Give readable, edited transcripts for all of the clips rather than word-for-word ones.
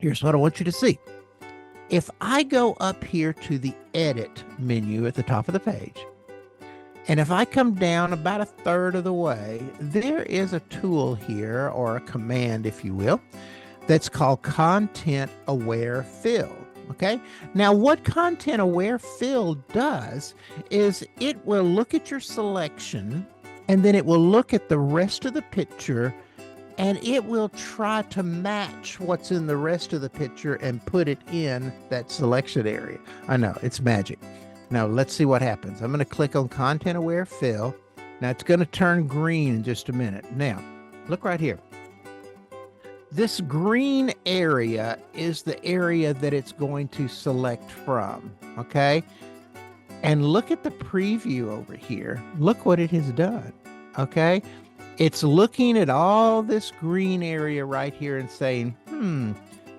Here's what I want you to see. If I go up here to the edit menu at the top of the page, and if I come down about a third of the way, there is a tool here, or a command, if you will, that's called Content Aware Fill. Okay. Now, what Content Aware Fill does is it will look at your selection, and then it will look at the rest of the picture, and it will try to match what's in the rest of the picture and put it in that selection area. I know, it's magic. Now, let's see what happens. I'm going to click on Content Aware Fill. Now, it's going to turn green in just a minute. Now, look right here. This green area is the area that it's going to select from, okay? And look at the preview over here. Look what it has done, okay? It's looking at all this green area right here and saying,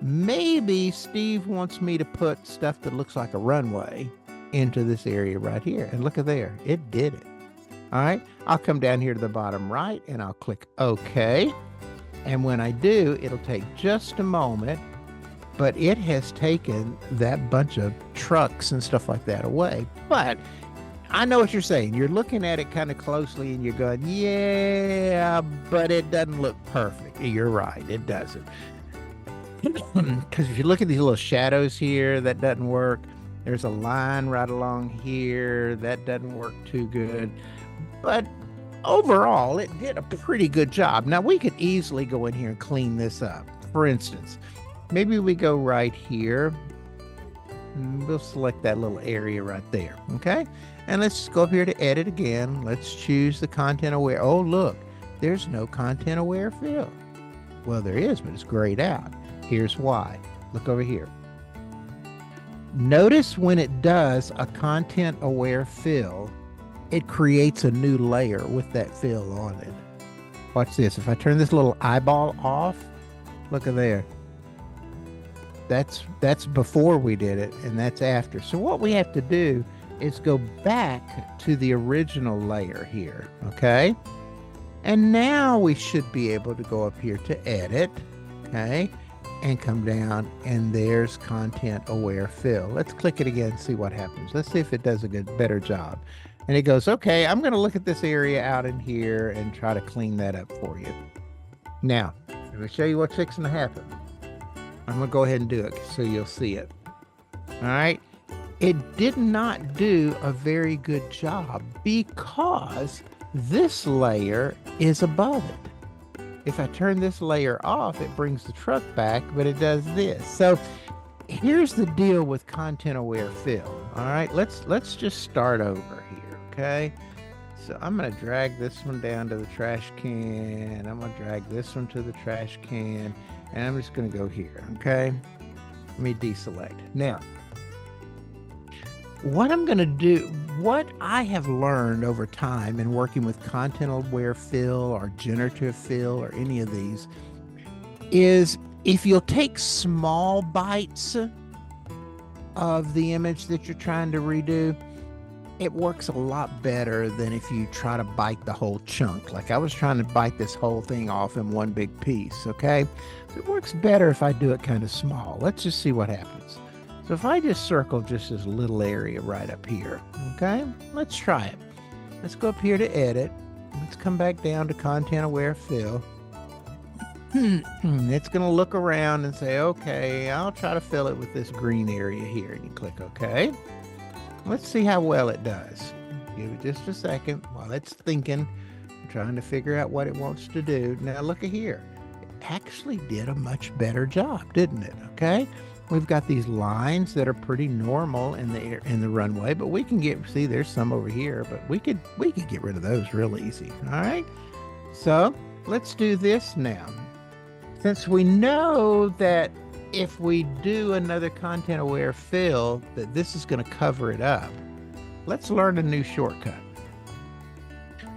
maybe Steve wants me to put stuff that looks like a runway into this area right here. And look at there, it did it. All right, I'll come down here to the bottom right and I'll click OK. And when I do, it'll take just a moment, but it has taken that bunch of trucks and stuff like that away. But I know what you're saying. You're looking at it kind of closely and you're going, yeah, but it doesn't look perfect. You're right, it doesn't. Because if you look at these little shadows here, that doesn't work. There's a line right along here. That doesn't work too good. But overall, it did a pretty good job. Now, we could easily go in here and clean this up. For instance, maybe we go right here. We'll select that little area right there, okay? And let's go up here to edit again. Let's choose the content aware. Oh, look, there's no content aware fill. Well, there is, but it's grayed out. Here's why. Look over here. Notice when it does a content aware fill, it creates a new layer with that fill on it. Watch this. If I turn this little eyeball off, look at there. That's before we did it, and that's after. So what we have to do is go back to the original layer here, okay? And now we should be able to go up here to edit, okay? And come down, and there's content aware fill. Let's click it again and see what happens. Let's see if it does a better job. And it goes, okay, I'm going to look at this area out in here and try to clean that up for you. Now, let me show you what's fixing to happen. I'm going to go ahead and do it so you'll see it. All right. It did not do a very good job because this layer is above it. If I turn this layer off, it brings the truck back, but it does this. So here's the deal with content aware fill. All right, let's just start over here, okay? So I'm gonna drag this one down to the trash can. I'm gonna drag this one to the trash can, and I'm just gonna go here, okay? Let me deselect. Now, what I'm going to do, what I have learned over time in working with content aware fill or generative fill or any of these is if you'll take small bites of the image that you're trying to redo, it works a lot better than if you try to bite the whole chunk. Like I was trying to bite this whole thing off in one big piece, okay? It works better if I do it kind of small. Let's just see what happens. So if I just circle just this little area right up here, okay, let's try it. Let's go up here to edit. Let's come back down to content aware fill. It's going to look around and say, okay, I'll try to fill it with this green area here. And you click OK. Let's see how well it does. Give it just a second while it's thinking, trying to figure out what it wants to do. Now look at here. It actually did a much better job, didn't it? Okay. We've got these lines that are pretty normal in the runway, but we can see there's some over here, but we could get rid of those real easy. All right. So let's do this now. Since we know that if we do another content aware fill, that this is going to cover it up, let's learn a new shortcut.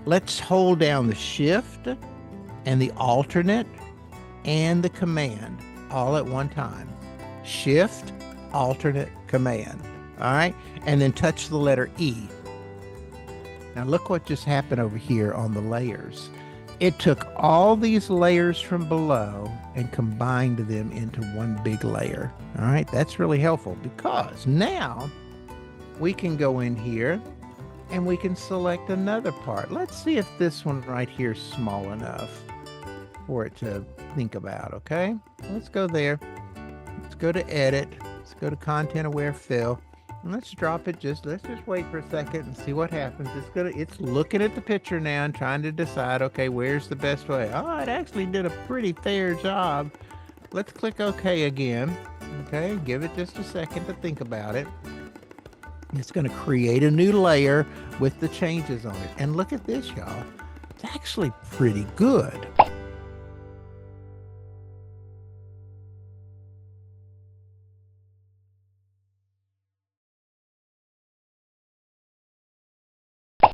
Let's hold down the shift and the alternate and the command all at one time. Shift, alternate, command. All right. And then touch the letter E. Now look what just happened over here on the layers. It took all these layers from below and combined them into one big layer. All right, that's really helpful because now we can go in here and we can select another part. Let's see if this one right here is small enough for it to think about, okay? Let's go there. Let's go to edit. Let's go to content aware fill. And let's drop it let's just wait for a second and see what happens. It's looking at the picture now and trying to decide, okay, where's the best way? Oh, it actually did a pretty fair job. Let's click OK again. Okay, give it just a second to think about it. It's going to create a new layer with the changes on it. And look at this, y'all. It's actually pretty good.